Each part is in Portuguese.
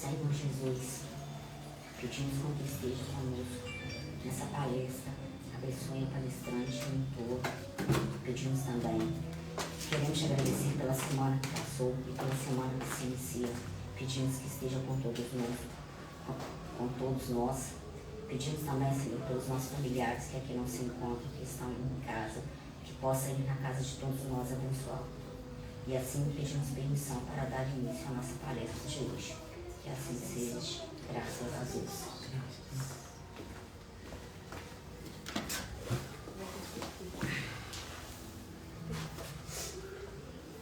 Senhor Jesus, pedimos com que esteja conosco nessa palestra, abençoe a palestrante e o entorno. Pedimos também, queremos te agradecer pela semana que passou e pela semana que se inicia. Pedimos que esteja com todos nós. Pedimos também, Senhor, pelos nossos familiares que aqui não se encontram, que estão em casa, que possa ir na casa de todos nós abençoar. E assim pedimos permissão para dar início à nossa palestra de hoje. Que assim seja, graças a Deus.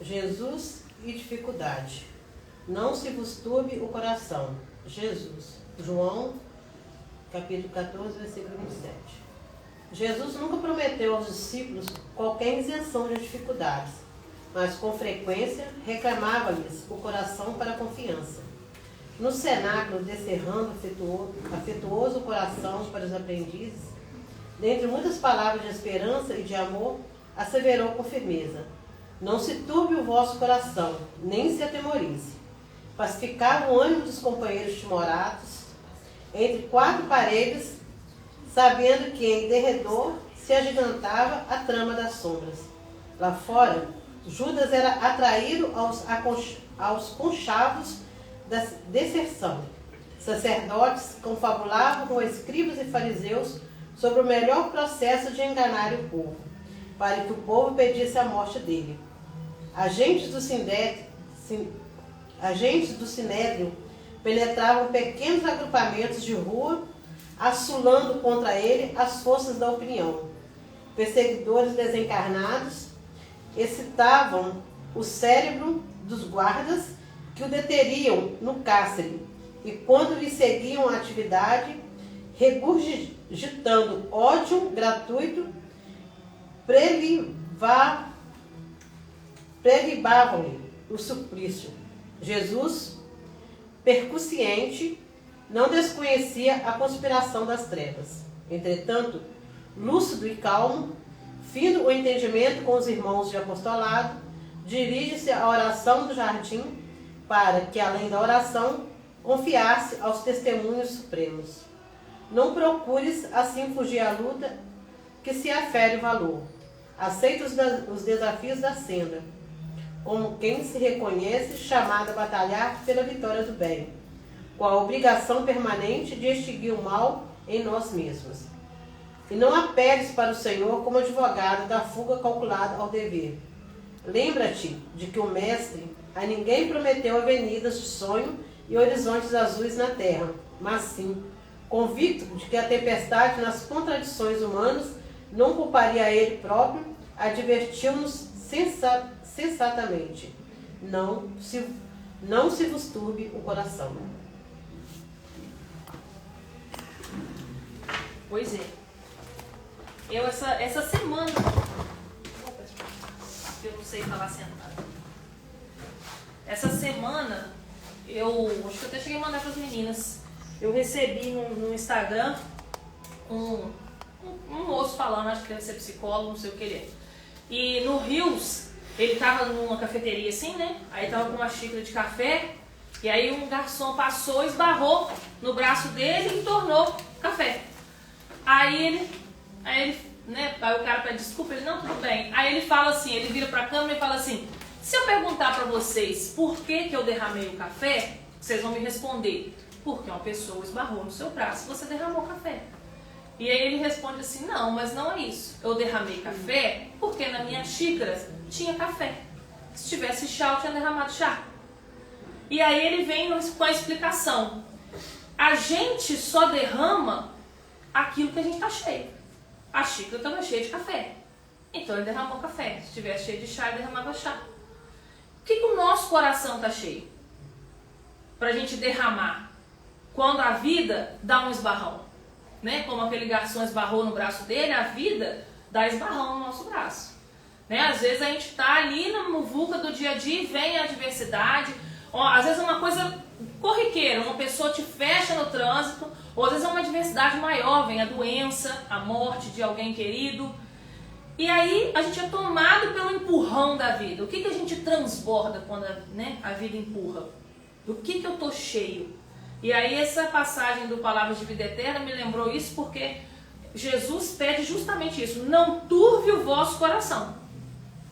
Jesus e dificuldade. Não se vos turbe o coração. Jesus. João, capítulo 14, versículo 27. Jesus nunca prometeu aos discípulos qualquer isenção de dificuldades, mas com frequência reclamava-lhes o coração para a confiança. No cenáculo, descerrando afetuoso coração para os aprendizes, dentre muitas palavras de esperança e de amor, asseverou com firmeza: não se turbe o vosso coração, nem se atemorize. Pacificava o ânimo dos companheiros timoratos, entre quatro paredes, sabendo que em derredor se agigantava a trama das sombras. Lá fora, Judas era atraído aos conchavos da deserção. Sacerdotes confabulavam com escribas e fariseus sobre o melhor processo de enganar o povo, para que o povo pedisse a morte dele. Agentes do Sinédrio penetravam pequenos agrupamentos de rua, assolando contra ele as forças da opinião. Perseguidores desencarnados excitavam o cérebro dos guardas que o deteriam no cárcere, e quando lhe seguiam a atividade, regurgitando ódio gratuito, prelibavam-lhe o suplício. Jesus, percussiente, não desconhecia a conspiração das trevas. Entretanto, lúcido e calmo, fino o entendimento com os irmãos de apostolado, dirige-se à oração do jardim para que, além da oração, confiasse aos testemunhos supremos. Não procures assim fugir à luta que se afere o valor. Aceita os desafios da senda, como quem se reconhece chamado a batalhar pela vitória do bem, com a obrigação permanente de extinguir o mal em nós mesmos. E não apeles para o Senhor como advogado da fuga calculada ao dever. Lembra-te de que o Mestre a ninguém prometeu avenidas de sonho e horizontes azuis na terra, mas sim, convicto de que a tempestade nas contradições humanas não culparia a ele próprio, advertiu-nos sensatamente: não se vos turbe o coração. Pois é. Eu essa semana, eu não sei falar sentada. Essa semana, acho que eu até cheguei a mandar para as meninas. Eu recebi no Instagram um moço falando, acho que deve ser psicólogo, não sei o que ele é. E no Rios, ele tava numa cafeteria assim, né? Aí tava com uma xícara de café, e aí um garçom passou, esbarrou no braço dele e tornou café. Aí o cara pede desculpa, ele, não, tudo bem. Aí ele fala assim, ele vira pra câmera e fala assim: se eu perguntar pra vocês por que eu derramei o café, vocês vão me responder: porque uma pessoa esbarrou no seu braço e você derramou café. E aí ele responde assim: não, mas não é isso. Eu derramei café porque na minha xícara tinha café. Se tivesse chá, eu tinha derramado chá. E aí ele vem com a explicação: a gente só derrama aquilo que a gente está cheio. A xícara estava cheia de café, então ele derramou café. Se estivesse cheio de chá, ele derramava chá. O que o nosso coração está cheio para a gente derramar quando a vida dá um esbarrão, né? Como aquele garçom esbarrou no braço dele, a vida dá esbarrão no nosso braço, né? Às vezes a gente está ali na muvuca do dia a dia e vem a adversidade. Às vezes é uma coisa corriqueira, uma pessoa te fecha no trânsito, ou às vezes é uma adversidade maior, vem a doença, a morte de alguém querido. E aí a gente é tomado pelo empurrão da vida. O que a gente transborda quando a vida empurra? Do que eu estou cheio? E aí essa passagem do Palavras de Vida Eterna me lembrou isso, porque Jesus pede justamente isso: não turve o vosso coração,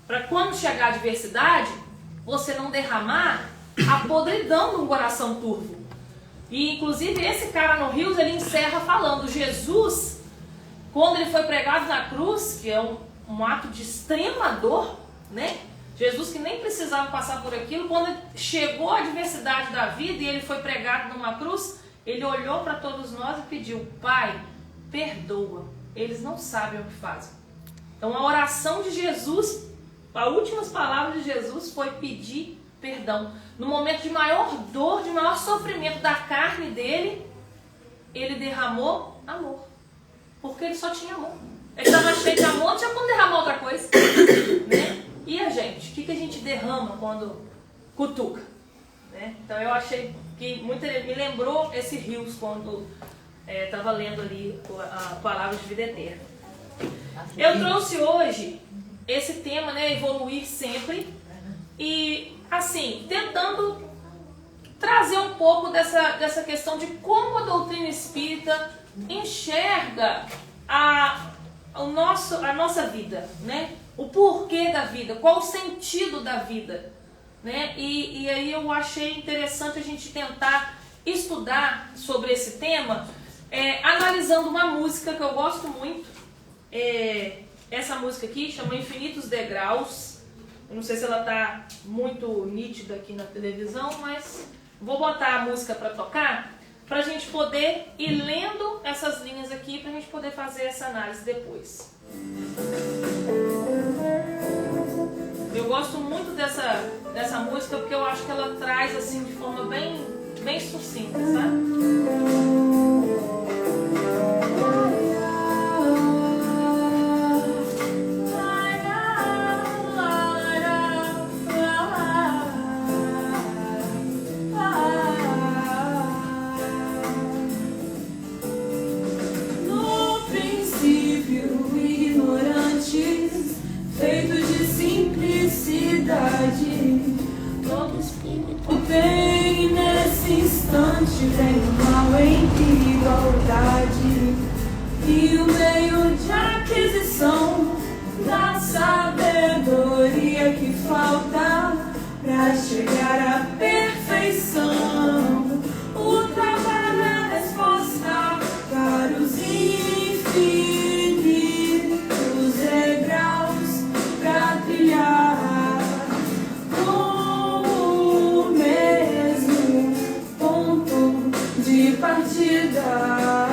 para quando chegar a adversidade, você não derramar a podridão de um coração turvo. E inclusive esse cara no Rios, ele encerra falando: Jesus, quando ele foi pregado na cruz, que é um ato de extrema dor, né? Jesus que nem precisava passar por aquilo, quando chegou a adversidade da vida e ele foi pregado numa cruz, ele olhou para todos nós e pediu: Pai, perdoa, eles não sabem o que fazem. Então a oração de Jesus, as últimas palavras de Jesus foi pedir perdão. No momento de maior dor, de maior sofrimento da carne dele, ele derramou amor. Porque ele só tinha amor. Ele estava cheio de amor, não tinha como derramar outra coisa. Né? E a gente? O que a gente derrama quando cutuca? Né? Então eu achei que muito me lembrou esse Rios quando estava lendo ali a Palavra de Vida Eterna. Eu trouxe hoje esse tema, né, evoluir sempre, e assim, tentando trazer um pouco dessa questão de como a doutrina espírita enxerga a nossa vida, né? O porquê da vida, qual o sentido da vida, né? E aí eu achei interessante a gente tentar estudar sobre esse tema, analisando uma música que eu gosto muito. Essa música aqui chama Infinitos Degraus. Eu não sei se ela está muito nítida aqui na televisão, mas vou botar a música para tocar, para a gente poder ir lendo essas linhas aqui, para a gente poder fazer essa análise depois. Eu gosto muito dessa música porque eu acho que ela traz assim de forma bem sucinta, sabe? O bem nesse instante vem o mal em igualdade, e o meio de aquisição da sabedoria que falta pra chegar à perfeição. O trabalho é a resposta para os infinitos degraus pra trilhar. Partida,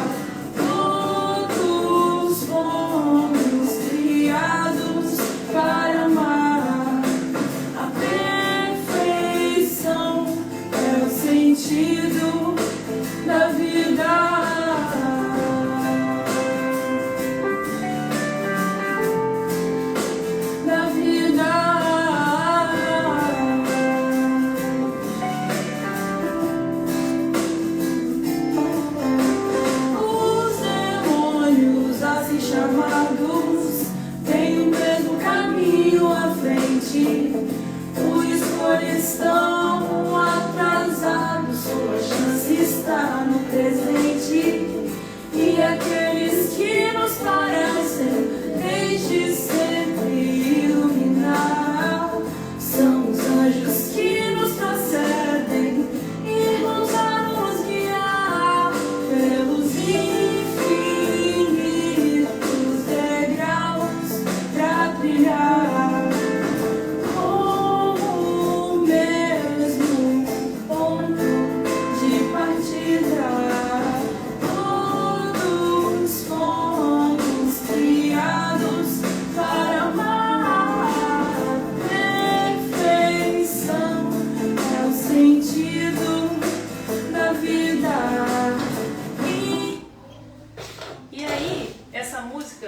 todos fomos criados para amar. A perfeição é o sentido da vida. Estão atrasados, sua chance está no presente. E aqueles que nos parecem desde sempre iluminar são os anjos que nos procedem e nos a nos guiar pelos infinitos degraus pra trilhar.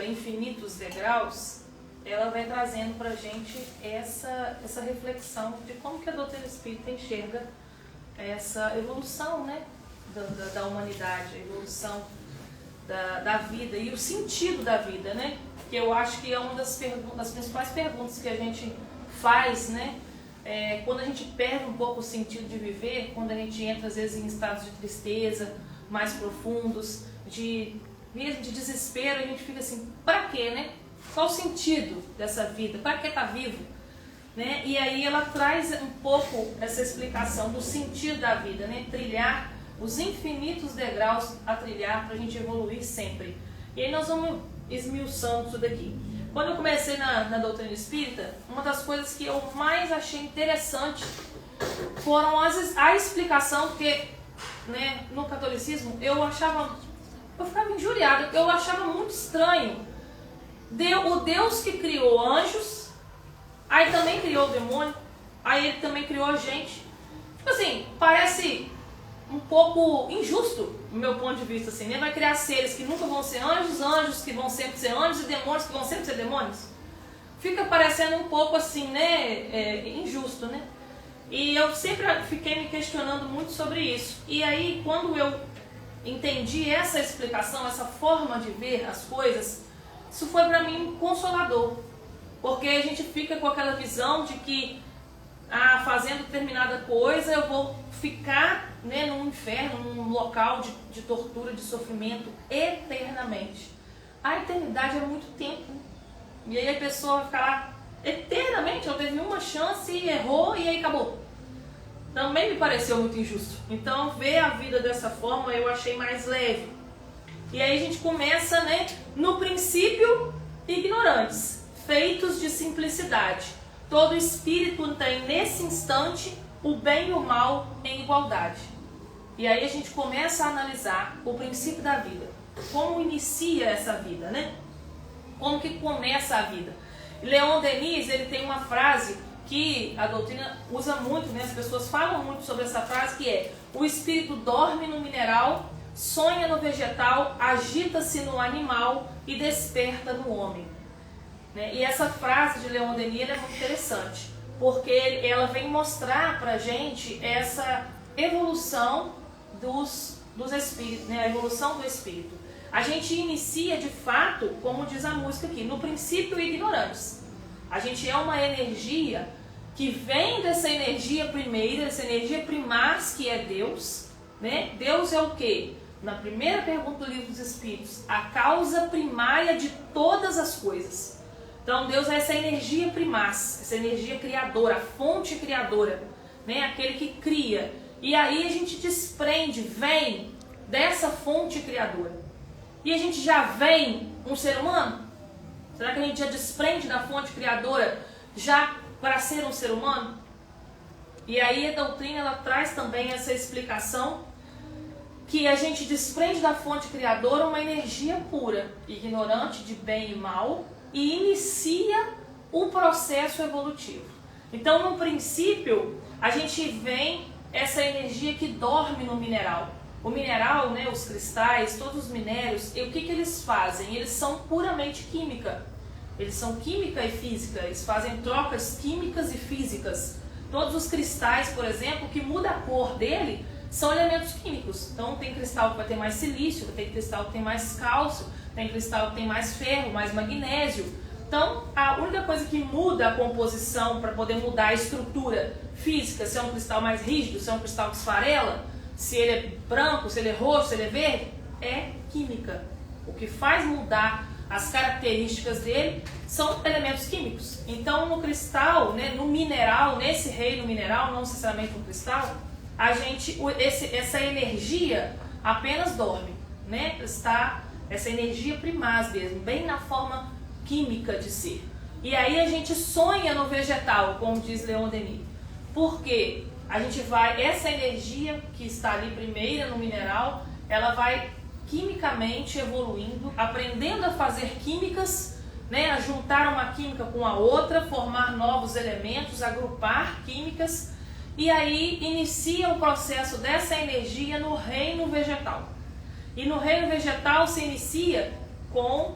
Infinitos Degraus, ela vai trazendo para a gente essa reflexão de como que a doutrina espírita enxerga essa evolução, né, da humanidade, a evolução da vida e o sentido da vida, né, que eu acho que é uma das principais perguntas que a gente faz, né, quando a gente perde um pouco o sentido de viver, quando a gente entra às vezes em estados de tristeza mais profundos, mesmo de desespero, a gente fica assim, pra quê, né? Qual o sentido dessa vida? Pra que tá vivo? Né? E aí ela traz um pouco essa explicação do sentido da vida, né? Trilhar os infinitos degraus a trilhar para a gente evoluir sempre. E aí nós vamos esmiuçando tudo aqui. Quando eu comecei na doutrina espírita, uma das coisas que eu mais achei interessante foram a explicação, porque, né, no catolicismo eu ficava injuriada, eu achava muito estranho. O Deus que criou anjos, aí também criou o demônio, aí ele também criou a gente. Tipo assim, parece um pouco injusto, do meu ponto de vista, assim, né? Vai criar seres que nunca vão ser anjos, anjos que vão sempre ser anjos e demônios que vão sempre ser demônios. Fica parecendo um pouco assim, né? Injusto, né? E eu sempre fiquei me questionando muito sobre isso. E aí, quando eu entendi essa explicação, essa forma de ver as coisas, isso foi para mim consolador. Porque a gente fica com aquela visão de que fazendo determinada coisa eu vou ficar, né, num inferno, num local de tortura, de sofrimento eternamente. A eternidade é muito tempo. E aí a pessoa vai ficar lá eternamente. Eu teve uma chance e errou e aí acabou. Também me pareceu muito injusto. Então ver a vida dessa forma eu achei mais leve. E aí a gente começa, né, no princípio, ignorantes, feitos de simplicidade. Todo espírito tem nesse instante o bem e o mal em igualdade. E aí a gente começa a analisar o princípio da vida. Como inicia essa vida, né? Como que começa a vida? Leon Denis, ele tem uma frase que a doutrina usa muito, né? As pessoas falam muito sobre essa frase, que é: o espírito dorme no mineral, sonha no vegetal, agita-se no animal e desperta no homem. Né? E essa frase de Leon Denis é muito interessante, porque ela vem mostrar pra gente essa evolução dos espíritos, né? A evolução do espírito. A gente inicia de fato, como diz a música aqui, no princípio ignorantes. A gente é uma energia que vem dessa energia primeira, dessa energia primaz que é Deus. Né? Deus é o quê? Na primeira pergunta do Livro dos Espíritos, a causa primária de todas as coisas. Então Deus é essa energia primaz, essa energia criadora, a fonte criadora, né? Aquele que cria. E aí a gente desprende, vem dessa fonte criadora. E a gente já vem um ser humano? Será que a gente já desprende da fonte criadora já para ser um ser humano? E aí a doutrina ela traz também essa explicação que a gente desprende da fonte criadora uma energia pura, ignorante de bem e mal, e inicia o processo evolutivo. Então, no princípio, a gente vem essa energia que dorme no mineral. O mineral, né, os cristais, todos os minérios, e o que eles fazem? Eles são puramente química. Eles são química e física, eles fazem trocas químicas e físicas. Todos os cristais, por exemplo, que muda a cor dele, são elementos químicos. Então tem cristal que vai ter mais silício, tem cristal que tem mais cálcio, tem cristal que tem mais ferro, mais magnésio. Então a única coisa que muda a composição para poder mudar a estrutura física, se é um cristal mais rígido, se é um cristal que esfarela, se ele é branco, se ele é roxo, se ele é verde, é química. O que faz mudar as características dele são elementos químicos. Então no cristal, né, no mineral, nesse reino mineral, não necessariamente no cristal, a gente, essa energia apenas dorme, né? Está essa energia primaz mesmo, bem na forma química de ser. E aí a gente sonha no vegetal, como diz Leon Denis. Porque a gente vai, essa energia que está ali primeira no mineral, ela vai quimicamente evoluindo, aprendendo a fazer químicas, né? A juntar uma química com a outra, formar novos elementos, agrupar químicas. E aí inicia o processo dessa energia no reino vegetal. E no reino vegetal se inicia com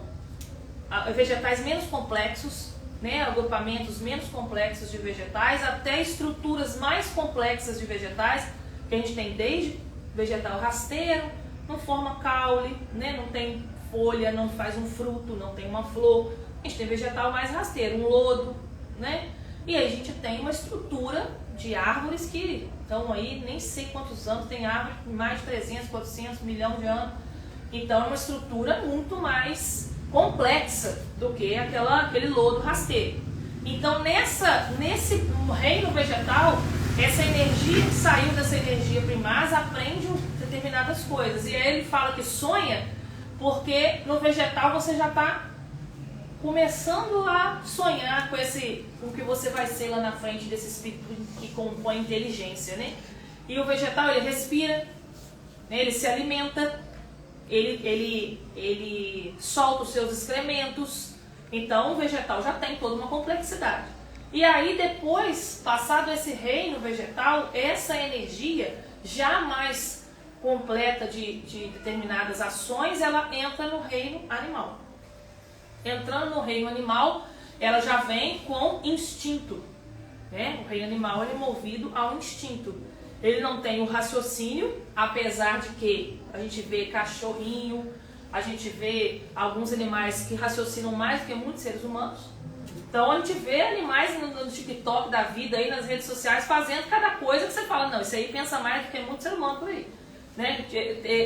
vegetais menos complexos, né, agrupamentos menos complexos de vegetais, até estruturas mais complexas de vegetais, que a gente tem desde vegetal rasteiro, não forma caule, né, não tem folha, não faz um fruto, não tem uma flor. A gente tem vegetal mais rasteiro, um lodo, né? E aí a gente tem uma estrutura de árvores que estão aí, nem sei quantos anos, tem árvore com mais de 300, 400, 1 milhão de anos. Então é uma estrutura muito mais complexa do que aquele lodo rasteiro. Então nesse reino vegetal, essa energia que saiu dessa energia primaz aprende determinadas coisas. E aí ele fala que sonha porque no vegetal você já está começando a sonhar com o que você vai ser lá na frente desse espírito que compõe a inteligência, né? E o vegetal, ele respira, né? Ele se alimenta, ele solta os seus excrementos. Então o vegetal já tem toda uma complexidade. E aí depois, passado esse reino vegetal, essa energia já mais completa de determinadas ações, ela entra no reino animal. Entrando no reino animal, ela já vem com instinto, né? O reino animal ele é movido ao instinto. Ele não tem o raciocínio, apesar de que a gente vê cachorrinho, a gente vê alguns animais que raciocinam mais do que muitos seres humanos. Então a gente vê animais no TikTok da vida, aí nas redes sociais, fazendo cada coisa que você fala, não, isso aí pensa mais do que muito ser humano por aí. Né?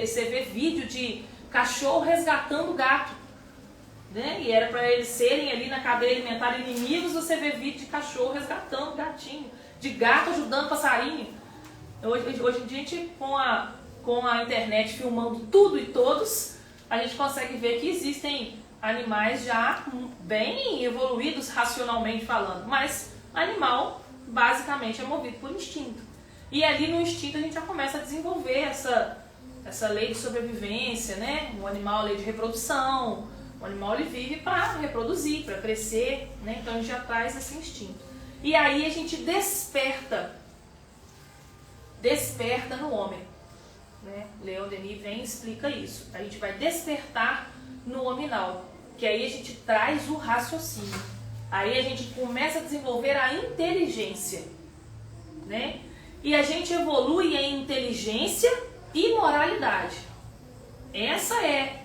Você vê vídeo de cachorro resgatando gato. Né? E era para eles serem ali na cadeia alimentar inimigos, você vê vídeo de cachorro resgatando gatinho, de gato ajudando passarinho. Hoje em dia, a gente, com a internet filmando tudo e todos, a gente consegue ver que existem animais já bem evoluídos racionalmente falando, mas animal basicamente é movido por instinto. E ali no instinto a gente já começa a desenvolver essa lei de sobrevivência, né? O animal, a lei de reprodução. O animal ele vive para reproduzir, para crescer, né? Então a gente já traz esse instinto. E aí a gente desperta no homem. Né? Leon Denis vem e explica isso. A gente vai despertar no hominal, que aí a gente traz o raciocínio. Aí a gente começa a desenvolver a inteligência. Né? E a gente evolui em inteligência e moralidade. Essa é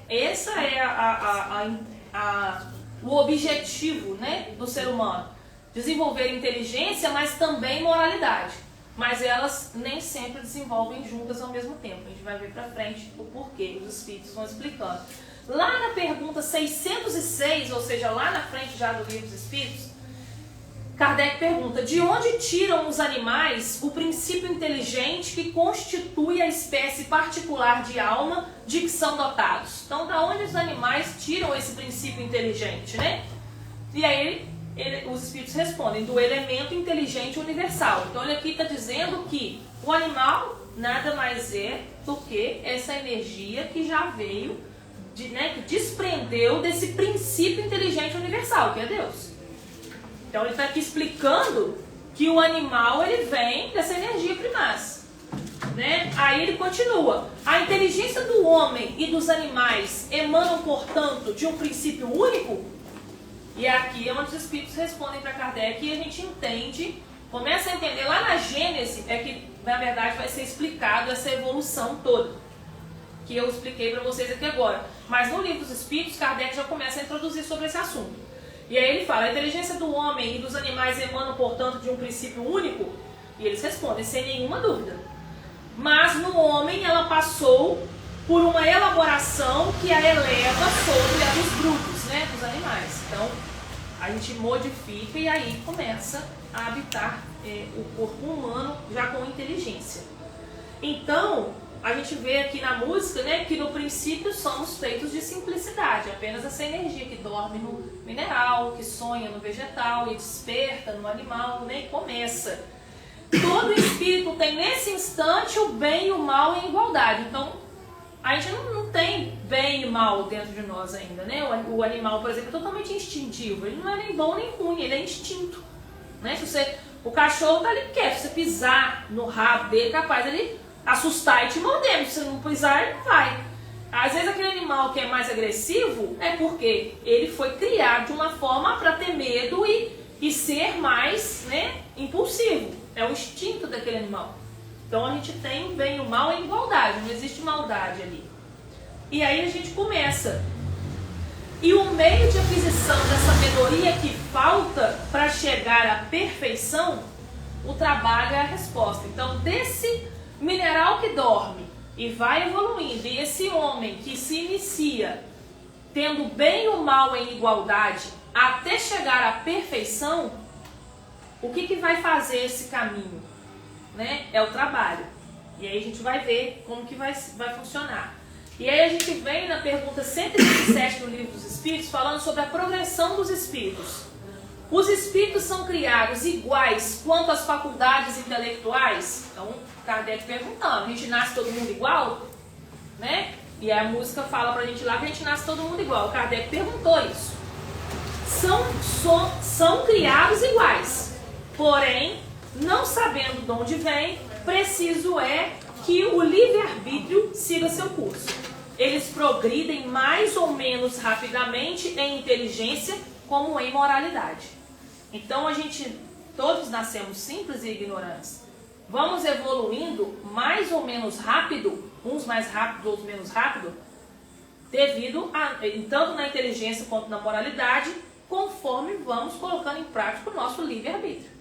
o objetivo, né, do ser humano. Desenvolver inteligência, mas também moralidade. Mas elas nem sempre desenvolvem juntas ao mesmo tempo. A gente vai ver pra frente o porquê, os espíritos vão explicando. Lá na pergunta 606, ou seja, lá na frente já do Livro dos Espíritos, Kardec pergunta: de onde tiram os animais o princípio inteligente que constitui a espécie particular de alma de que são dotados? Então, da onde os animais tiram esse princípio inteligente, né? E aí os espíritos respondem: do elemento inteligente universal. Então, ele aqui está dizendo que o animal nada mais é do que essa energia que já veio, que desprendeu desse princípio inteligente universal, que é Deus. Então ele está aqui explicando que o animal ele vem dessa energia primaz. Né? Aí ele continua: a inteligência do homem e dos animais emanam, portanto, de um princípio único? E aqui é onde os espíritos respondem para Kardec e a gente entende, começa a entender lá na Gênese, é que na verdade vai ser explicado essa evolução toda, que eu expliquei para vocês aqui agora. Mas no Livro dos Espíritos, Kardec já começa a introduzir sobre esse assunto. E aí ele fala: a inteligência do homem e dos animais emanam, portanto, de um princípio único? E eles respondem: sem nenhuma dúvida. Mas no homem ela passou por uma elaboração que a eleva sobre a dos brutos, né, dos animais. Então a gente modifica e aí começa a habitar o corpo humano já com inteligência. Então a gente vê aqui na música, né, que no princípio somos feitos de simplicidade, apenas essa energia que dorme no mineral, que sonha no vegetal e desperta no animal, né, e começa. Todo espírito tem nesse instante o bem e o mal em igualdade. Então a gente não tem bem e mal dentro de nós ainda, né? O animal, por exemplo, é totalmente instintivo. Ele não é nem bom nem ruim, ele é instinto. Né? O cachorro tá ali quieto, se você pisar no rabo dele, capaz ele assustar e te morder. Se você não pisar, ele não vai. Às vezes aquele animal que é mais agressivo é porque ele foi criado de uma forma para ter medo e ser mais, né, impulsivo. É o instinto daquele animal. Então a gente tem o bem e o mal em igualdade, não existe maldade ali. E aí a gente começa. E o meio de aquisição da sabedoria que falta para chegar à perfeição, o trabalho é a resposta. Então, desse mineral que dorme e vai evoluindo, e esse homem que se inicia tendo o bem e o mal em igualdade até chegar à perfeição, o que vai fazer esse caminho? Né? É o trabalho. E aí a gente vai ver como que vai funcionar. E aí a gente vem na pergunta 127 do Livro dos Espíritos, falando sobre a progressão dos espíritos. Os espíritos são criados iguais quanto às faculdades intelectuais? Então, Kardec perguntando, a gente nasce todo mundo igual? Né? E a música fala pra gente lá que a gente nasce todo mundo igual. Kardec perguntou isso. São criados iguais. Porém, não sabendo de onde vem, preciso é que o livre-arbítrio siga seu curso. Eles progridem mais ou menos rapidamente em inteligência como em moralidade. Então todos nascemos simples e ignorantes. Vamos evoluindo mais ou menos rápido, uns mais rápido, outros menos rápido, devido a, tanto na inteligência quanto na moralidade, conforme vamos colocando em prática o nosso livre-arbítrio.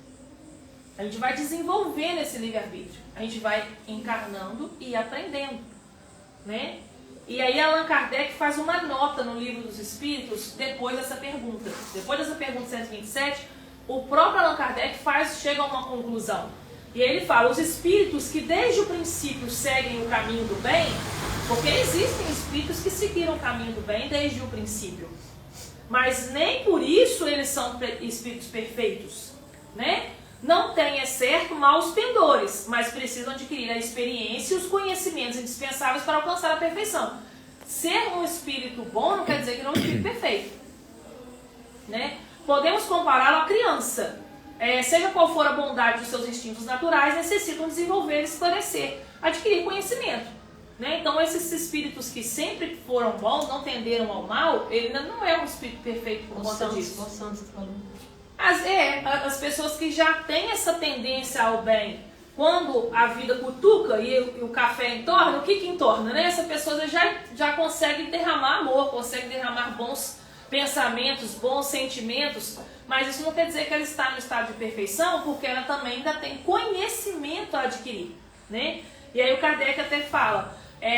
A gente vai desenvolvendo esse livre-arbítrio, a gente vai encarnando e aprendendo, né? E aí Allan Kardec faz uma nota no Livro dos Espíritos depois dessa pergunta. Depois dessa pergunta 127, o próprio Allan Kardec chega a uma conclusão. E aí ele fala, os espíritos que desde o princípio seguem o caminho do bem, porque existem espíritos que seguiram o caminho do bem desde o princípio, mas nem por isso eles são espíritos perfeitos, né? Não têm, é certo, maus pendores, mas precisam adquirir a experiência e os conhecimentos indispensáveis para alcançar a perfeição. Ser um espírito bom não quer dizer que não é um espírito perfeito, né? Podemos compará-lo à criança. Seja qual for a bondade dos seus instintos naturais, necessitam desenvolver, esclarecer, adquirir conhecimento, né? Então, esses espíritos que sempre foram bons, não tenderam ao mal, ele não é um espírito perfeito por conta disso. As pessoas que já têm essa tendência ao bem, quando a vida cutuca e o café entorna, o que entorna, né? Essa pessoa já consegue derramar amor, consegue derramar bons pensamentos, bons sentimentos, mas isso não quer dizer que ela está no estado de perfeição, porque ela também ainda tem conhecimento a adquirir, né? E aí o Kardec até fala,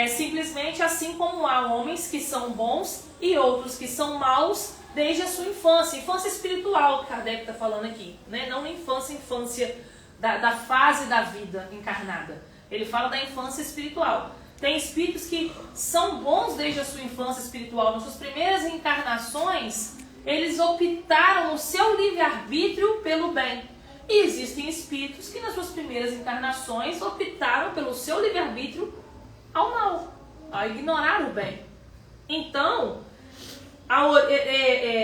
simplesmente assim como há homens que são bons e outros que são maus desde a sua infância espiritual, que Kardec está falando aqui, né? Não na infância da fase da vida encarnada. Ele fala da infância espiritual. Tem espíritos que são bons desde a sua infância espiritual. Nas suas primeiras encarnações, eles optaram no seu livre-arbítrio pelo bem. E existem espíritos que nas suas primeiras encarnações optaram pelo seu livre-arbítrio ao mal, a ignorar o bem. Então,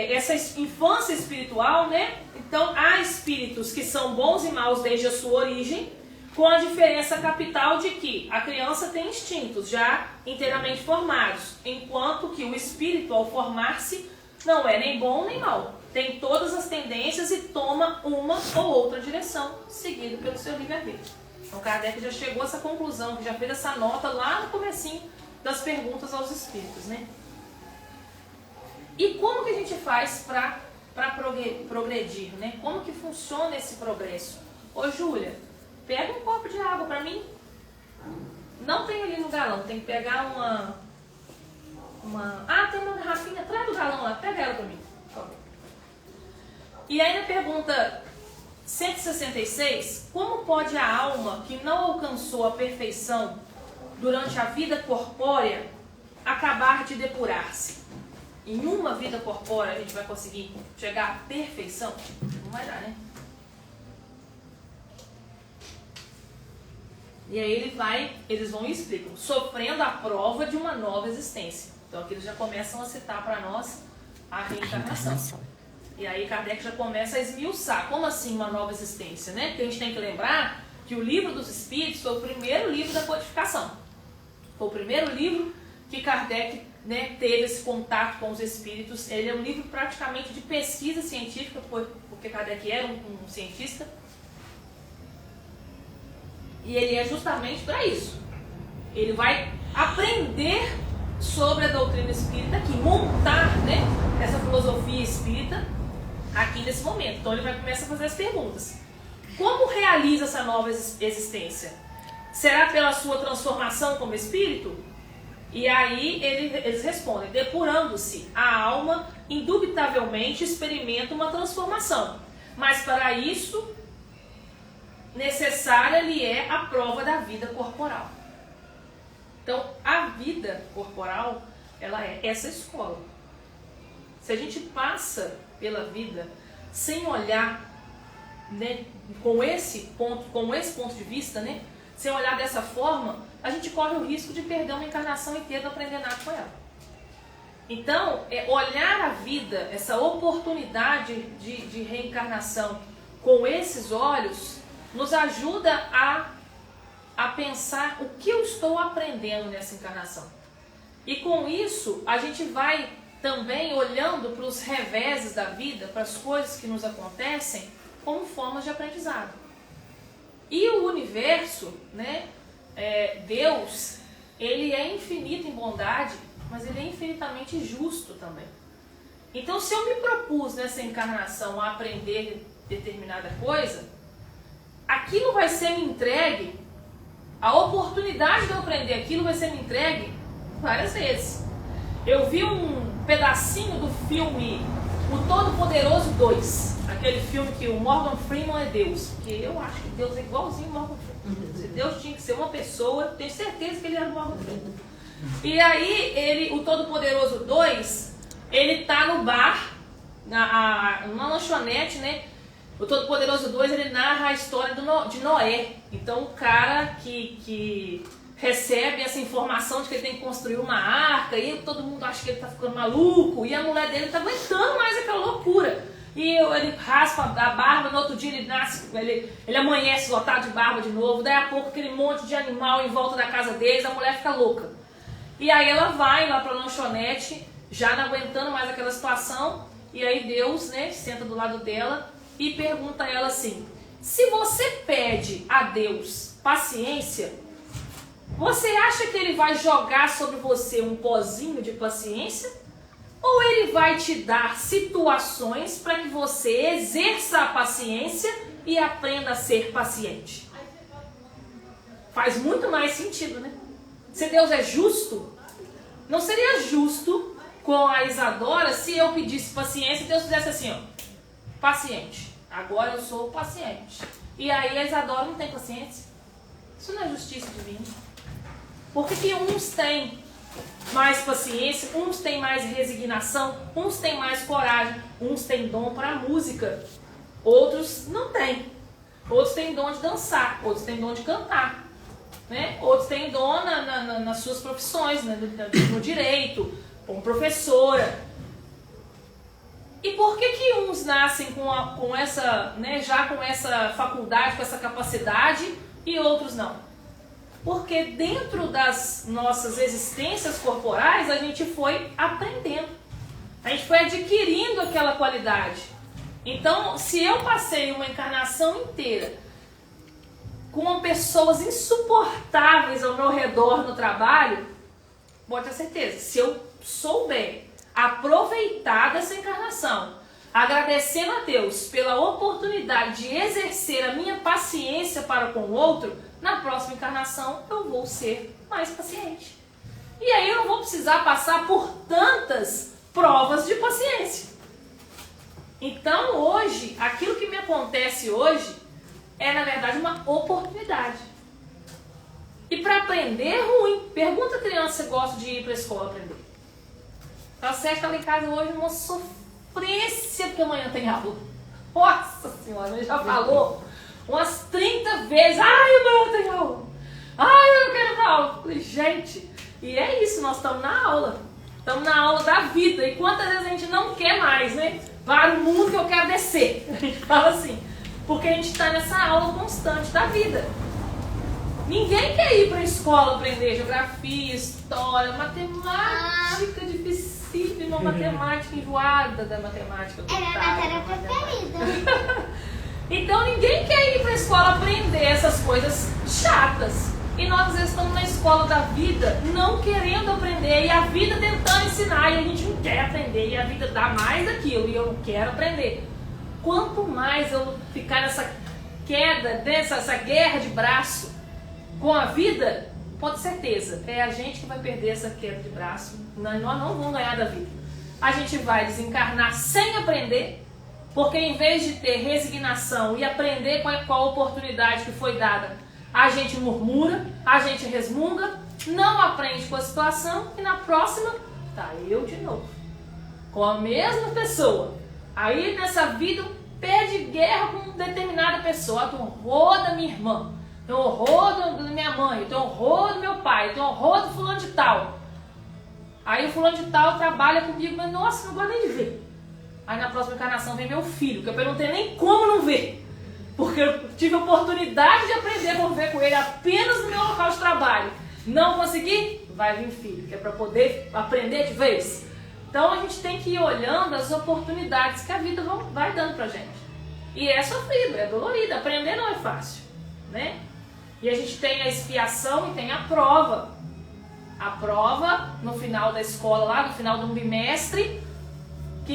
essa infância espiritual, né? Então, há espíritos que são bons e maus desde a sua origem, com a diferença capital de que a criança tem instintos já inteiramente formados, enquanto que o espírito, ao formar-se, não é nem bom nem mal. Tem todas as tendências e toma uma ou outra direção, seguido pelo seu livre-arbítrio. Então, Kardec já chegou a essa conclusão, que já fez essa nota lá no comecinho das perguntas aos espíritos, né? E como que a gente faz para progredir, né? Como que funciona esse progresso? Ô, Júlia, pega um copo de água para mim. Não tem ali no galão, tem que pegar tem uma garrafinha atrás do galão lá, pega ela para mim, por favor. E aí na pergunta 166, como pode a alma que não alcançou a perfeição durante a vida corpórea acabar de depurar-se? Em uma vida corpórea a gente vai conseguir chegar à perfeição? Não vai dar, né? E aí eles vão e explicam, sofrendo a prova de uma nova existência. Então aqui eles já começam a citar para nós a reencarnação. E aí Kardec já começa a esmiuçar. Como assim uma nova existência, né? Porque a gente tem que lembrar que o Livro dos Espíritos foi o primeiro livro da codificação. Foi o primeiro livro que Kardec, né, teve esse contato com os espíritos. Ele é um livro praticamente de pesquisa científica, porque Kardec era um cientista. E ele é justamente para isso. Ele vai aprender sobre a doutrina espírita aqui, montar, né, essa filosofia espírita aqui nesse momento. Então ele vai começar a fazer as perguntas. Como realiza essa nova existência? Será pela sua transformação como espírito? E aí eles respondem: depurando-se, a alma indubitavelmente experimenta uma transformação, mas para isso necessária lhe é a prova da vida corporal. Então a vida corporal, ela é essa escola. Se a gente passa pela vida sem olhar, né, com esse ponto de vista, né, sem olhar dessa forma, a gente corre o risco de perder uma encarnação inteira e não aprender nada com ela. Então, olhar a vida, essa oportunidade de reencarnação com esses olhos, nos ajuda a pensar o que eu estou aprendendo nessa encarnação. E com isso, a gente vai também olhando para os reveses da vida, para as coisas que nos acontecem, como formas de aprendizado. E o universo, né, Deus, ele é infinito em bondade, mas ele é infinitamente justo também. Então, se eu me propus nessa encarnação a aprender determinada coisa, aquilo vai ser me entregue, a oportunidade de eu aprender aquilo vai ser me entregue várias vezes. Eu vi um pedacinho do filme O Todo-Poderoso 2, aquele filme que o Morgan Freeman é Deus, porque eu acho que Deus é igualzinho ao Morgan Freeman. Se Deus tinha que ser uma pessoa, tenho certeza que ele era o Morgan Freeman. E aí, o Todo-Poderoso 2, ele tá no bar, numa lanchonete, né? O Todo-Poderoso 2, ele narra a história de Noé. Então, o cara que recebe essa informação de que ele tem que construir uma arca, e todo mundo acha que ele tá ficando maluco, e a mulher dele tá aguentando mais aquela loucura. E ele raspa a barba, no outro dia ele amanhece lotado de barba de novo, daí a pouco aquele monte de animal em volta da casa deles, a mulher fica louca. E aí ela vai lá pra lanchonete, já não aguentando mais aquela situação, e aí Deus, né, senta do lado dela e pergunta a ela assim: se você pede a Deus paciência, você acha que ele vai jogar sobre você um pozinho de paciência? Ou ele vai te dar situações para que você exerça a paciência e aprenda a ser paciente? Faz muito mais sentido, né? Se Deus é justo, não seria justo com a Isadora se eu pedisse paciência e Deus fizesse assim, ó, paciente, agora eu sou paciente. E aí a Isadora não tem paciência? Isso não é justiça divina. Por que uns têm mais paciência, uns têm mais resignação, uns têm mais coragem, uns têm dom para a música, outros não têm. Outros têm dom de dançar, outros têm dom de cantar, né? Outros têm dom nas suas profissões, né? No direito, como professora. E por que uns nascem com essa, né, já com essa faculdade, com essa capacidade, e outros não? Porque dentro das nossas existências corporais, a gente foi aprendendo. A gente foi adquirindo aquela qualidade. Então, se eu passei uma encarnação inteira com pessoas insuportáveis ao meu redor no trabalho, pode ter certeza, se eu souber aproveitar dessa encarnação, agradecendo a Deus pela oportunidade de exercer a minha paciência para com o outro, na próxima encarnação eu vou ser mais paciente. E aí eu não vou precisar passar por tantas provas de paciência. Então hoje, aquilo que me acontece hoje é na verdade uma oportunidade. E para aprender é ruim. Pergunta a criança se gosta de ir para a escola aprender. A Sérgio está lá em casa hoje uma sofrência porque amanhã tem aula. Nossa senhora, ele já falou umas 30 vezes, ai, amanhã tem aula, ai, eu não quero dar aula. Falei, gente, e é isso, nós estamos na aula da vida, e quantas vezes a gente não quer mais, né? Para o mundo que eu quero descer, a gente fala assim, porque a gente está nessa aula constante da vida. Ninguém quer ir para a escola aprender geografia, história, matemática, dificílima, matemática enjoada da matemática. Era a matéria preferida. Então ninguém quer ir para a escola aprender essas coisas chatas. E nós às vezes estamos na escola da vida não querendo aprender, e a vida tentando ensinar, e a gente não quer aprender, e a vida dá mais daquilo, e eu não quero aprender. Quanto mais eu ficar nessa queda, essa guerra de braço com a vida, pode ter certeza, é a gente que vai perder essa queda de braço, nós não vamos ganhar da vida. A gente vai desencarnar sem aprender, porque em vez de ter resignação e aprender com a oportunidade que foi dada, a gente murmura, a gente resmunga, não aprende com a situação, e na próxima, tá eu de novo, com a mesma pessoa. Aí nessa vida perde guerra com determinada pessoa. Eu tenho horror da minha irmã, eu tenho horror da minha mãe, eu tenho horror do meu pai, eu tenho horror do fulano de tal. Aí o fulano de tal trabalha comigo, mas nossa, não gosto nem de ver. Aí na próxima encarnação vem meu filho, que eu não tenho nem como não ver. Porque eu tive a oportunidade de aprender a conviver com ele apenas no meu local de trabalho. Não consegui? Vai vir filho, que é para poder aprender de vez. Então a gente tem que ir olhando as oportunidades que a vida vai dando pra gente. E é sofrido, é dolorido, aprender não é fácil, né? E a gente tem a expiação e tem a prova. A prova no final da escola, lá no final de um bimestre, o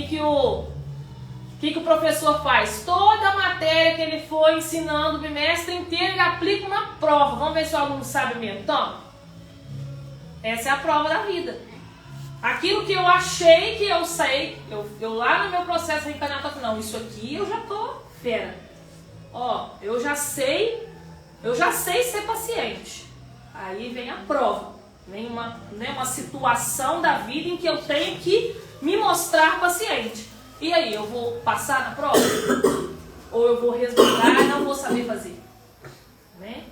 que o professor faz? Toda a matéria que ele foi ensinando o bimestre inteiro, ele aplica uma prova. Vamos ver se o aluno sabe mesmo. Então, essa é a prova da vida. Aquilo que eu achei que eu sei, eu lá no meu processo reencarnatório, não, isso aqui eu já tô fera. Ó, eu já sei ser paciente. Aí vem a prova. Vem uma situação da vida em que eu tenho que me mostrar paciente. E aí, eu vou passar na prova? Ou eu vou resmungar e não vou saber fazer? Né?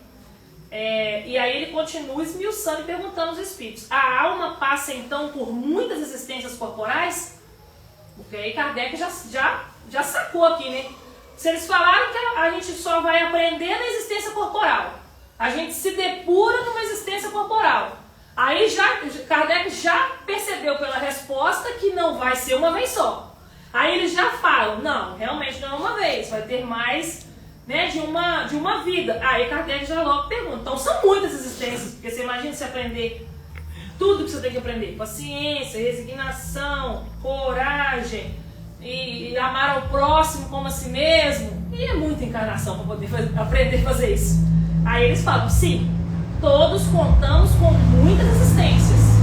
E aí ele continua esmiuçando e perguntando aos espíritos. A alma passa então por muitas existências corporais? Porque aí Kardec já sacou aqui, né? Se eles falaram que a gente só vai aprender na existência corporal, a gente se depura numa existência corporal. Aí Kardec já percebeu pela resposta que não vai ser uma vez só. Aí eles já falam, não, realmente não é uma vez, vai ter mais, né, de uma vida. Aí Kardec já logo pergunta, então são muitas existências, porque você imagina se aprender tudo que você tem que aprender, paciência, resignação, coragem, e amar ao próximo como a si mesmo, e é muita encarnação para poder aprender a fazer isso. Aí eles falam, sim, todos contamos com muitas existências.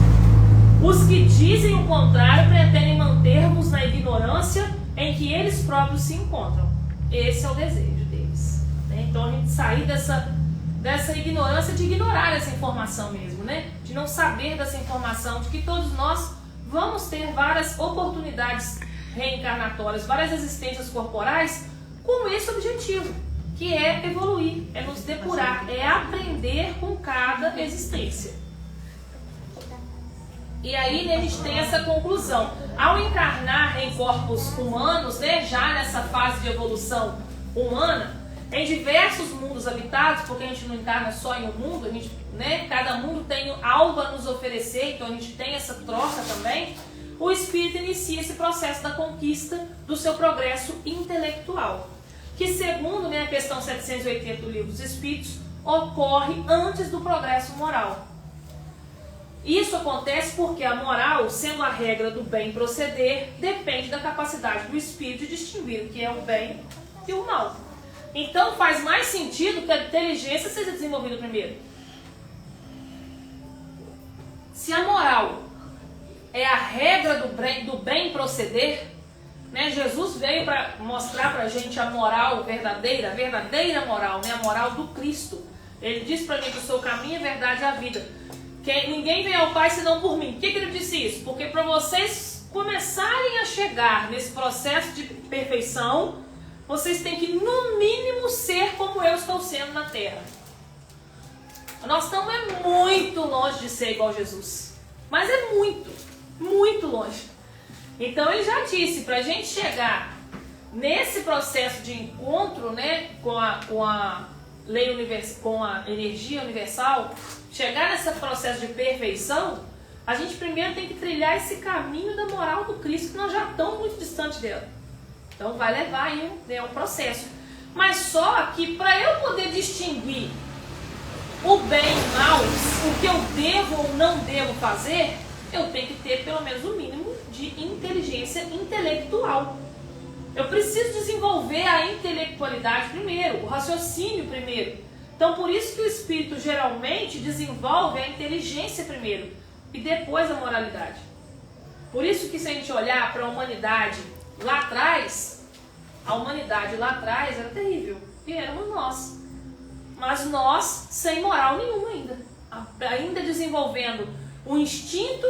Os que dizem o contrário pretendem manter-nos na ignorância em que eles próprios se encontram. Esse é o desejo deles, né? Então a gente sair dessa ignorância, de ignorar essa informação mesmo, né? De não saber dessa informação, de que todos nós vamos ter várias oportunidades reencarnatórias, várias existências corporais com esse objetivo, que é evoluir, é nos depurar, é aprender com cada existência. E aí, né, a gente tem essa conclusão. Ao encarnar em corpos humanos, né, já nessa fase de evolução humana, em diversos mundos habitados, porque a gente não encarna só em um mundo, a gente, né, cada mundo tem algo a nos oferecer, então a gente tem essa troca também. O espírito inicia esse processo da conquista do seu progresso intelectual, que segundo, né, a questão 780 do Livro dos Espíritos, ocorre antes do progresso moral. Isso acontece porque a moral, sendo a regra do bem proceder, depende da capacidade do espírito de distinguir o que é o bem e o mal. Então faz mais sentido que a inteligência seja desenvolvida primeiro. Se a moral é a regra do bem proceder, né, Jesus veio para mostrar para a gente a moral verdadeira, a verdadeira moral, né, a moral do Cristo. Ele disse para mim que o seu caminho é a verdade e a vida. Que ninguém vem ao Pai senão por mim. Por que ele disse isso? Porque para vocês começarem a chegar nesse processo de perfeição, vocês têm que, no mínimo, ser como eu estou sendo na Terra. Nós estamos muito longe de ser igual a Jesus. Mas é muito, muito longe. Então ele já disse, para a gente chegar nesse processo de encontro, né, com a lei universal, com a energia universal, chegar nesse processo de perfeição, a gente primeiro tem que trilhar esse caminho da moral do Cristo, que nós já estamos muito distante dela. Então vai levar aí um processo. Mas só que para eu poder distinguir o bem e o mal, o que eu devo ou não devo fazer, eu tenho que ter pelo menos o mínimo de inteligência intelectual. Eu preciso desenvolver a intelectualidade primeiro, o raciocínio primeiro. Então, por isso que o espírito geralmente desenvolve a inteligência primeiro e depois a moralidade. Por isso que se a gente olhar para a humanidade lá atrás, a humanidade lá atrás era terrível. E éramos nós. Mas nós sem moral nenhuma ainda. Ainda desenvolvendo o instinto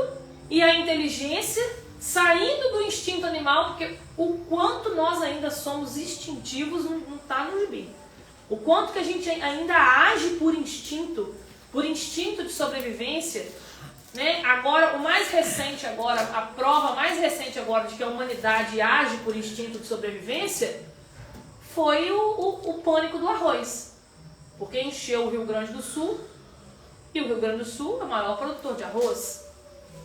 e a inteligência, saindo do instinto animal, porque o quanto nós ainda somos instintivos não está no gibi. O quanto que a gente ainda age por instinto de sobrevivência, né? Agora, o mais recente agora, a prova mais recente agora de que a humanidade age por instinto de sobrevivência foi o pânico do arroz. Porque encheu o Rio Grande do Sul, e o Rio Grande do Sul é o maior produtor de arroz.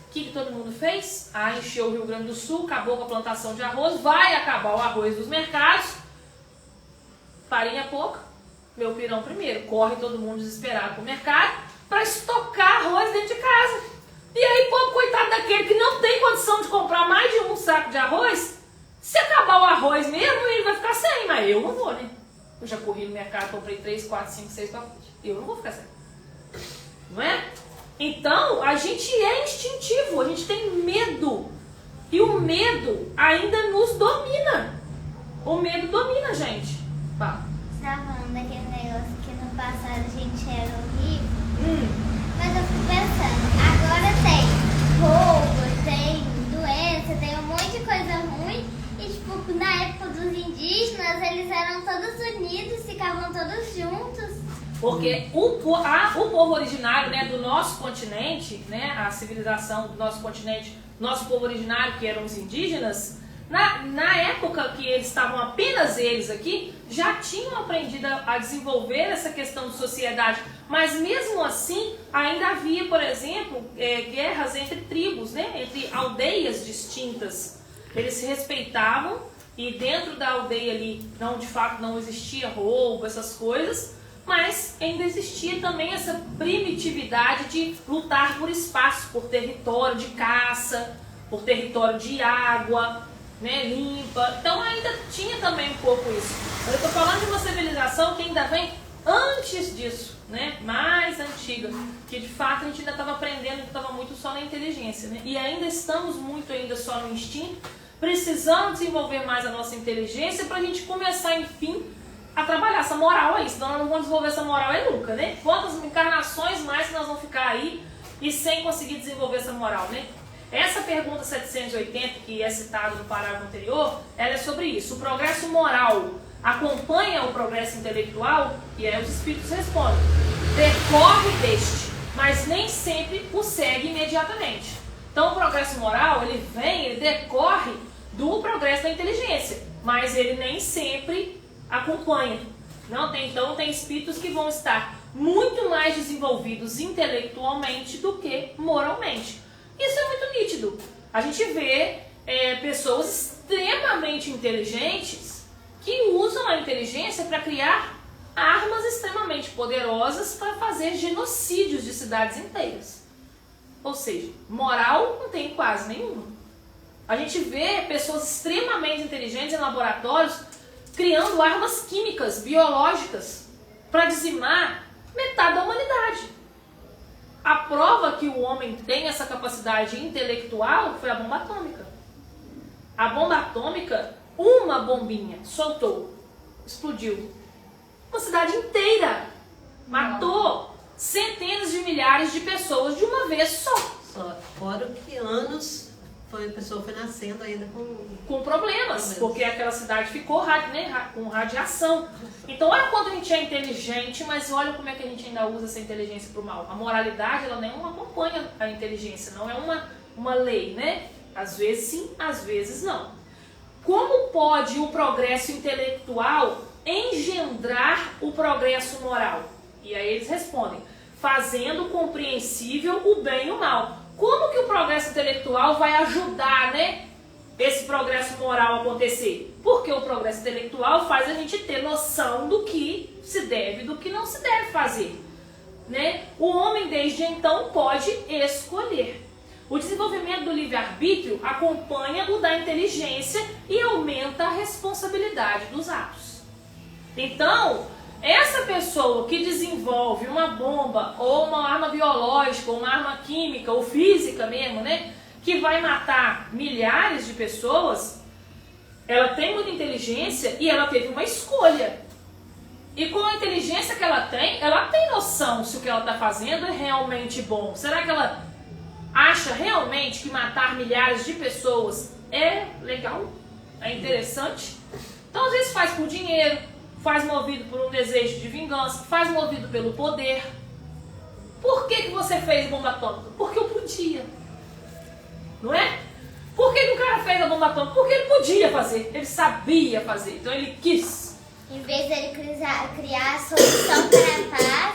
O que todo mundo fez? Encheu o Rio Grande do Sul, acabou com a plantação de arroz, vai acabar o arroz dos mercados, farinha pouca, meu pirão primeiro, corre todo mundo desesperado pro mercado para estocar arroz dentro de casa. E aí, povo coitado daquele que não tem condição de comprar mais de um saco de arroz, se acabar o arroz mesmo, ele vai ficar sem, mas eu não vou, né? Eu já corri no mercado, comprei 3, 4, 5, 6 pacotes. Eu não vou ficar sem. Não é? Então, a gente é instintivo, a gente tem medo. E o medo ainda nos domina. O medo domina a gente. Fala. Você tá falando daquele negócio que no passado a gente era horrível? Mas eu fico pensando, agora tem roubo, tem doença, tem um monte de coisa ruim. E tipo, na época dos indígenas, eles eram todos unidos, ficavam todos juntos. Porque o povo originário, né, do nosso continente, né, a civilização do nosso continente, nosso povo originário, que eram os indígenas, na época que eles estavam apenas eles aqui, já tinham aprendido a desenvolver essa questão de sociedade. Mas mesmo assim, ainda havia, por exemplo, guerras entre tribos, né, entre aldeias distintas. Eles se respeitavam e dentro da aldeia ali, de fato não existia roubo, essas coisas, mas ainda existia também essa primitividade de lutar por espaço, por território de caça, por território de água, né, limpa. Então ainda tinha também um pouco isso. Mas eu estou falando de uma civilização que ainda vem antes disso, né, mais antiga, que de fato a gente ainda estava aprendendo, estava muito só na inteligência, né, e ainda estamos muito ainda só no instinto, precisamos desenvolver mais a nossa inteligência para a gente começar, enfim, a trabalhar essa moral aí, senão nós não vamos desenvolver essa moral aí nunca, né? Quantas encarnações mais que nós vamos ficar aí e sem conseguir desenvolver essa moral, né? Essa pergunta 780, que é citada no parágrafo anterior, ela é sobre isso. O progresso moral acompanha o progresso intelectual? E aí os espíritos respondem. Decorre deste, mas nem sempre o segue imediatamente. Então o progresso moral, ele decorre do progresso da inteligência, mas ele nem sempre acompanha. Então tem espíritos que vão estar muito mais desenvolvidos intelectualmente do que moralmente. Isso é muito nítido. A gente vê pessoas extremamente inteligentes que usam a inteligência para criar armas extremamente poderosas para fazer genocídios de cidades inteiras. Ou seja, moral não tem quase nenhuma. A gente vê pessoas extremamente inteligentes em laboratórios criando armas químicas, biológicas, para dizimar metade da humanidade. A prova que o homem tem essa capacidade intelectual foi a bomba atômica. A bomba atômica, uma bombinha, soltou, explodiu. Uma cidade inteira. Matou centenas de milhares de pessoas de uma vez só. Fora que anos a pessoa foi nascendo ainda com problemas, porque aquela cidade ficou com radiação. Então olha quanto a gente é inteligente, mas olha como é que a gente ainda usa essa inteligência para o mal. A moralidade, ela não acompanha a inteligência, não é uma lei, né? Às vezes sim, às vezes não. Como pode o progresso intelectual engendrar o progresso moral? E aí eles respondem, fazendo compreensível o bem e o mal. Como que o progresso intelectual vai ajudar, né, esse progresso moral a acontecer? Porque o progresso intelectual faz a gente ter noção do que se deve e do que não se deve fazer. né, o homem desde então pode escolher. O desenvolvimento do livre-arbítrio acompanha o da inteligência e aumenta a responsabilidade dos atos. Então, essa pessoa que desenvolve uma bomba, ou uma arma biológica, ou uma arma química, ou física mesmo, né, que vai matar milhares de pessoas, ela tem muita inteligência e ela teve uma escolha. E com a inteligência que ela tem noção se o que ela está fazendo é realmente bom. Será que ela acha realmente que matar milhares de pessoas é legal? É interessante? Então, às vezes faz por dinheiro, faz movido por um desejo de vingança, faz movido pelo poder. Por que você fez bomba atômica? Porque eu podia. Não é? Por que o cara fez a bomba atômica? Porque ele podia fazer, ele sabia fazer, então ele quis. Em vez de ele criar a solução para a paz,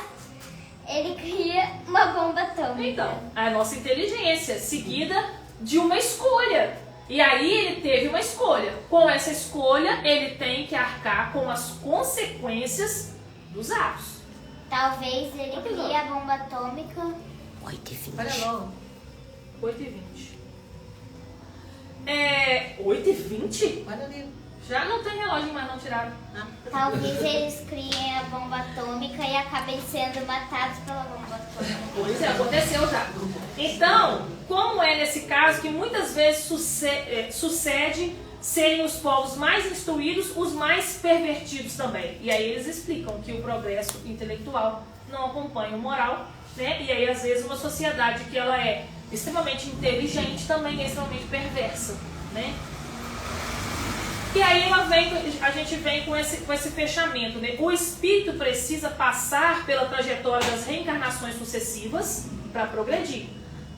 ele cria uma bomba atômica. Então, a nossa inteligência seguida de uma escolha. E aí ele teve uma escolha. Com essa escolha, ele tem que arcar com as consequências dos atos. Talvez ele crie a bomba atômica. 8h20. Olha logo. 8h20. 8h20? Olha ali. Já não tem relógio mais não tirado. Talvez eles criem a bomba atômica e acabem sendo matados pela bomba atômica. Pois é, aconteceu já. Então, como é nesse caso que muitas vezes sucede serem os povos mais instruídos os mais pervertidos também. E aí eles explicam que o progresso intelectual não acompanha o moral, né? E aí às vezes uma sociedade que ela é extremamente inteligente também é extremamente perversa, né? E aí a gente vem com esse fechamento, né? O espírito precisa passar pela trajetória das reencarnações sucessivas para progredir,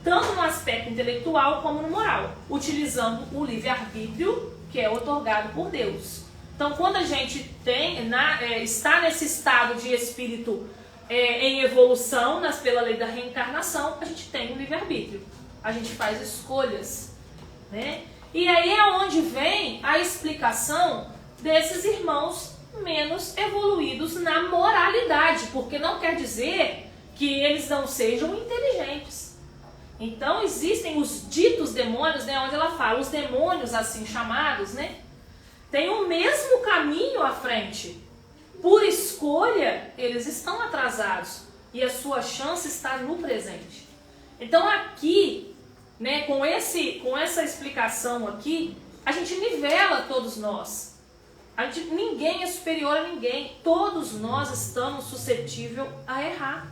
tanto no aspecto intelectual como no moral, utilizando o livre-arbítrio que é otorgado por Deus. Então, quando a gente está nesse estado de espírito em evolução, pela lei da reencarnação, a gente tem o livre-arbítrio. A gente faz escolhas, né? E aí é onde vem a explicação desses irmãos menos evoluídos na moralidade, porque não quer dizer que eles não sejam inteligentes. Então existem os ditos demônios, né, onde ela fala, os demônios assim chamados, né, têm o mesmo caminho à frente. Por escolha, eles estão atrasados e a sua chance está no presente. Então aqui, né, com essa explicação aqui, a gente nivela todos nós. Ninguém é superior a ninguém. Todos nós estamos suscetíveis a errar.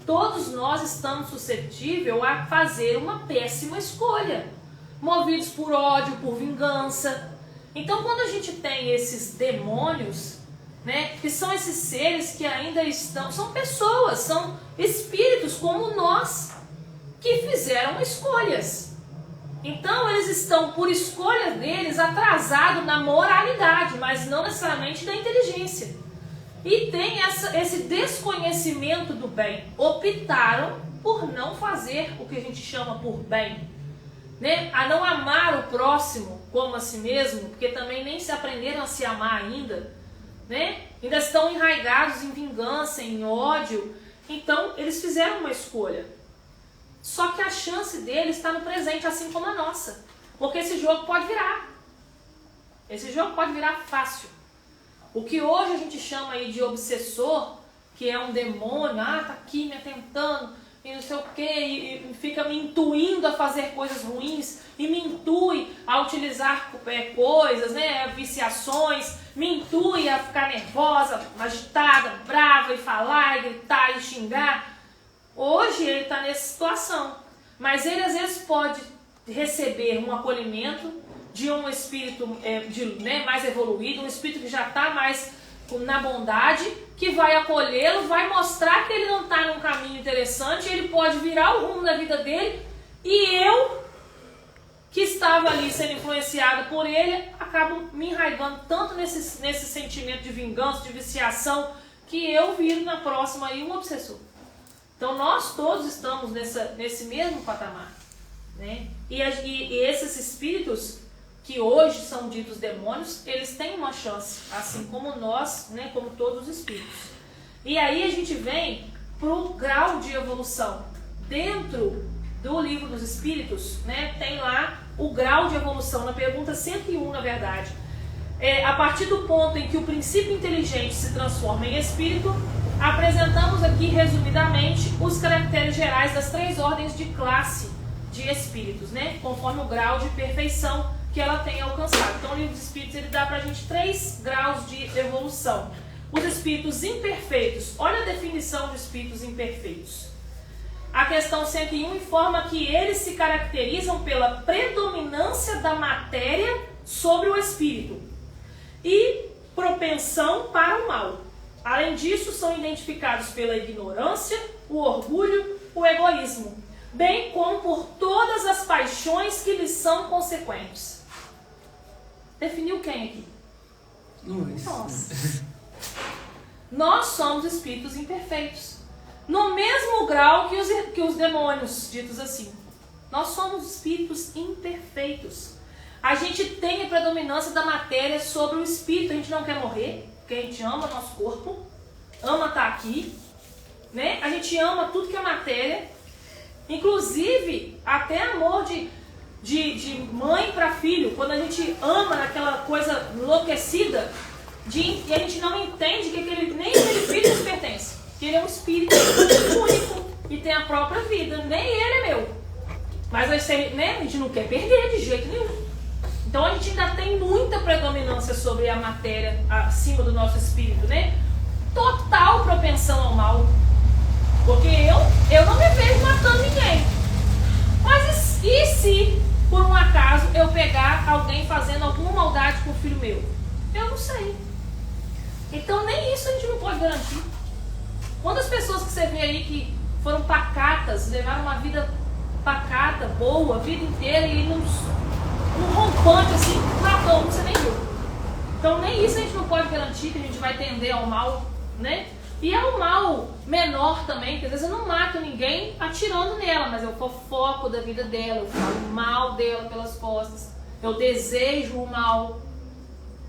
Todos nós estamos suscetíveis a fazer uma péssima escolha, movidos por ódio, por vingança. Então, quando a gente tem esses demônios, né, que são esses seres que ainda estão, são pessoas, são espíritos como nós, que fizeram escolhas. Então, eles estão, por escolha deles, atrasados na moralidade, mas não necessariamente da inteligência. E tem esse desconhecimento do bem. Optaram por não fazer o que a gente chama por bem, né? A não amar o próximo como a si mesmo, porque também nem se aprenderam a se amar ainda, né? Ainda estão enraigados em vingança, em ódio. Então, eles fizeram uma escolha. Só que a chance deles está no presente, assim como a nossa. Porque esse jogo pode virar. Esse jogo pode virar fácil. O que hoje a gente chama aí de obsessor, que é um demônio, tá aqui me atentando, e não sei o quê, e fica me intuindo a fazer coisas ruins, e me intui a utilizar coisas, né, viciações, me intui a ficar nervosa, agitada, brava, e falar, e gritar, e xingar. Hoje ele está nessa situação, mas ele às vezes pode receber um acolhimento de um espírito mais evoluído, um espírito que já está mais na bondade, que vai acolhê-lo, vai mostrar que ele não está num caminho interessante, ele pode virar o rumo da vida dele, e eu, que estava ali sendo influenciado por ele, acabo me enraivando tanto nesse sentimento de vingança, de viciação, que eu viro na próxima aí um obsessor. Então nós todos estamos nesse mesmo patamar, né? E esses espíritos que hoje são ditos demônios, eles têm uma chance, assim como nós, né, como todos os espíritos. E aí a gente vem para o grau de evolução. Dentro do Livro dos Espíritos, né, tem lá o grau de evolução, na pergunta 101, na verdade. A partir do ponto em que o princípio inteligente se transforma em espírito, apresentamos aqui resumidamente os caracteres gerais das 3 ordens de classe de espíritos, né, conforme o grau de perfeição que ela tem alcançado. Então o Livro dos Espíritos ele dá para a gente 3 graus de evolução. Os espíritos imperfeitos, olha a definição de espíritos imperfeitos. A questão 101 informa que eles se caracterizam pela predominância da matéria sobre o espírito e propensão para o mal. Além disso, são identificados pela ignorância, o orgulho, o egoísmo, bem como por todas as paixões que lhes são consequentes. Definiu quem aqui? Nós. Nós somos espíritos imperfeitos. No mesmo grau que os demônios, ditos assim. Nós somos espíritos imperfeitos. A gente tem a predominância da matéria sobre o espírito. A gente não quer morrer, porque a gente ama o nosso corpo, ama estar aqui, né? A gente ama tudo que é matéria, inclusive até amor de mãe para filho. Quando a gente ama aquela coisa enlouquecida, e a gente não entende que nem aquele filho nos pertence. Que ele é um espírito único e tem a própria vida. Nem ele é meu. Mas a gente não quer perder de jeito nenhum. Então a gente ainda tem muita predominância sobre a matéria acima do nosso espírito, né? Total propensão ao mal. Porque eu não me vejo matando ninguém. Mas e se, por um acaso, eu pegar alguém fazendo alguma maldade com o filho meu? Eu não sei. Então nem isso a gente não pode garantir. Quantas pessoas que você vê aí que foram pacatas, levaram uma vida pacata, boa, a vida inteira e num rompante assim, matou, você nem viu. Então nem isso a gente não pode garantir que a gente vai tender ao mal, né? E ao mal menor também, que às vezes eu não mato ninguém atirando nela, mas eu fofoco da vida dela, eu falo mal dela pelas costas, eu desejo o mal,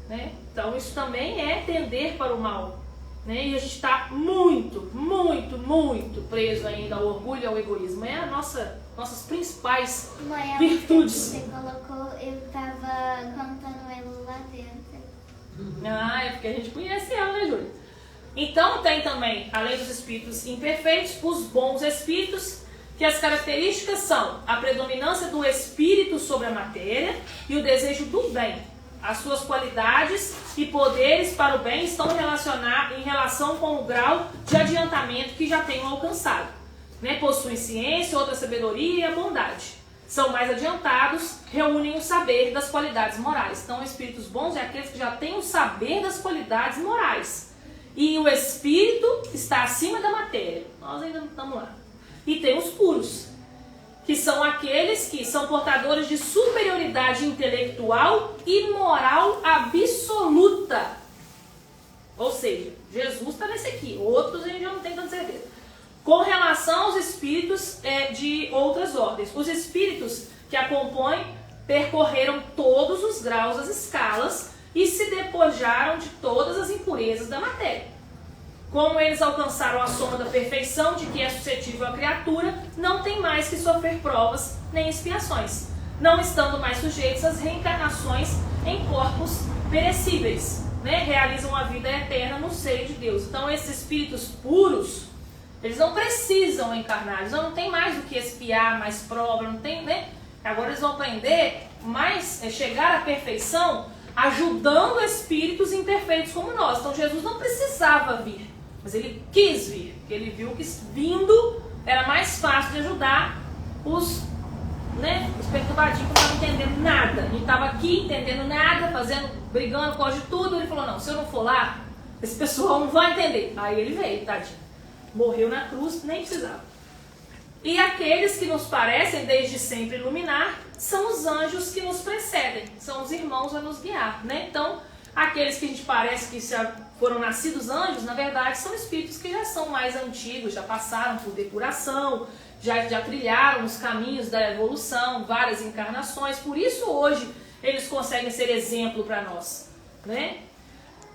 né? Então isso também é tender para o mal, né? E a gente está muito, muito, muito preso ainda ao orgulho e ao egoísmo. É a nossas principais virtudes. Você colocou, eu tava contando ele lá dentro. É porque a gente conhece ela, né, Júlia? Então tem também, além dos espíritos imperfeitos, os bons espíritos, que as características são a predominância do espírito sobre a matéria e o desejo do bem. As suas qualidades e poderes para o bem estão em relação com o grau de adiantamento que já tenham alcançado, né? Possuem ciência, outra sabedoria e a bondade. São mais adiantados, reúnem o saber das qualidades morais. Então, espíritos bons é aqueles que já têm o saber das qualidades morais. E o espírito está acima da matéria. Nós ainda não estamos lá. E tem os puros, que são aqueles que são portadores de superioridade intelectual e moral absoluta. Ou seja, Jesus está nesse aqui. Outros a gente já não tem tanta certeza. Com relação aos espíritos de outras ordens. Os espíritos que a compõem percorreram todos os graus das escalas e se despojaram de todas as impurezas da matéria. Como eles alcançaram a soma da perfeição de que é suscetível a criatura, não tem mais que sofrer provas nem expiações, não estando mais sujeitos às reencarnações em corpos perecíveis, né? Realizam a vida eterna no seio de Deus. Então esses espíritos puros, eles não precisam encarnar, eles não tem mais do que expiar, mais prova, não tem, né? Agora eles vão aprender mais, chegar à perfeição, ajudando espíritos imperfeitos como nós. Então Jesus não precisava vir, mas ele quis vir, porque ele viu que vindo era mais fácil de ajudar os perturbadinhos que não estavam entendendo nada. Ele estava aqui entendendo nada, brigando por causa de tudo. Ele falou, não, se eu não for lá, esse pessoal não vai entender. Aí ele veio, tadinho. Morreu na cruz, nem precisava. E aqueles que nos parecem desde sempre iluminar são os anjos que nos precedem, são os irmãos a nos guiar, né? Então, aqueles que a gente parece que já foram nascidos anjos, na verdade são espíritos que já são mais antigos, já passaram por depuração, já trilharam os caminhos da evolução, várias encarnações, por isso hoje eles conseguem ser exemplo para nós, né?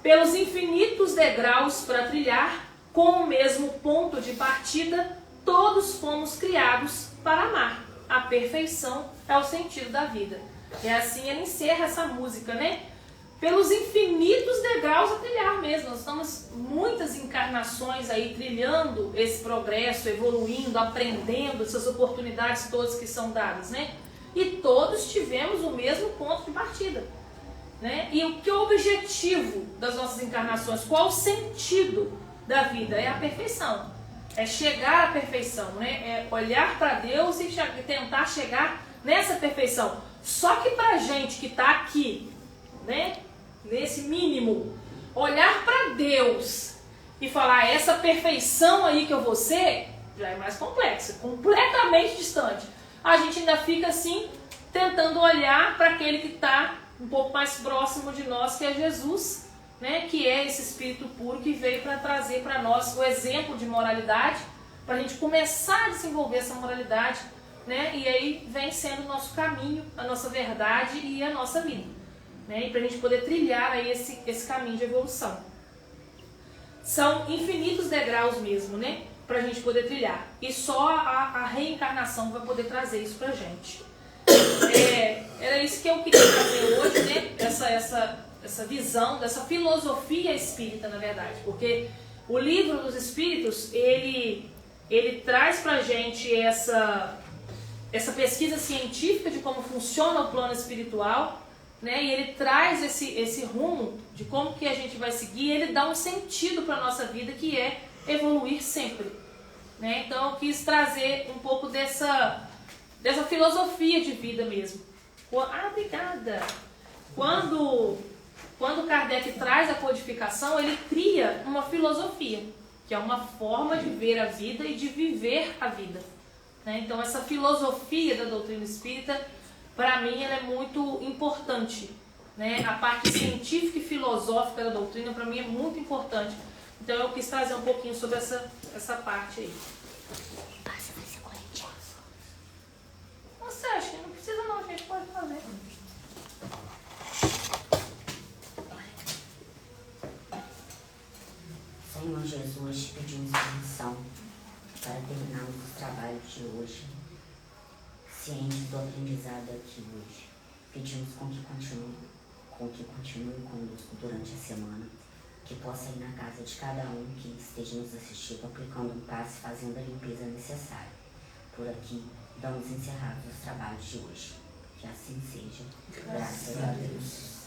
Pelos infinitos degraus para trilhar, Com o mesmo ponto de partida, todos fomos criados para amar. A perfeição é o sentido da vida. E assim ele encerra essa música, né? Pelos infinitos degraus a trilhar mesmo. Nós estamos muitas encarnações aí trilhando esse progresso, evoluindo, aprendendo essas oportunidades todas que são dadas, né? E todos tivemos o mesmo ponto de partida, né? E o que é o objetivo das nossas encarnações? Qual o sentido da vida? É a perfeição. É chegar à perfeição, né? É olhar para Deus e tentar chegar nessa perfeição. Só que para a gente que está aqui, né? Nesse mínimo, olhar para Deus e falar essa perfeição aí que eu vou ser, já é mais complexo, completamente distante. A gente ainda fica assim, tentando olhar para aquele que está um pouco mais próximo de nós, que é Jesus, né? Que é esse Espírito puro que veio para trazer para nós o exemplo de moralidade, para a gente começar a desenvolver essa moralidade, né? E aí vem sendo o nosso caminho, a nossa verdade e a nossa vida, né? E para a gente poder trilhar aí esse caminho de evolução. São infinitos degraus mesmo, né? Para a gente poder trilhar. E só a reencarnação vai poder trazer isso para a gente. Era isso que eu queria trazer hoje, né? Essa visão, dessa filosofia espírita, na verdade. Porque o livro dos Espíritos, ele traz para a gente essa pesquisa científica de como funciona o plano espiritual, né? E ele traz esse rumo de como que a gente vai seguir, ele dá um sentido para a nossa vida, que é evoluir sempre, né? Então eu quis trazer um pouco dessa filosofia de vida mesmo. Obrigada! Quando Kardec traz a codificação, ele cria uma filosofia, que é uma forma de ver a vida e de viver a vida, né? Então essa filosofia da doutrina espírita, para mim, ela é muito importante, né? A parte científica e filosófica da doutrina, para mim, é muito importante. Então eu quis trazer um pouquinho sobre essa parte aí. Passa, vai ser corintiano. Você acha que não precisa não, a gente pode fazer. Senhor Jesus, te pedimos permissão para terminarmos os trabalhos de hoje, cientes do aprendizado aqui hoje. Pedimos com que continue conosco durante a semana, que possa ir na casa de cada um que esteja nos assistindo, aplicando um passe, fazendo a limpeza necessária. Por aqui, damos encerrados os trabalhos de hoje. Que assim seja. Graças a Deus.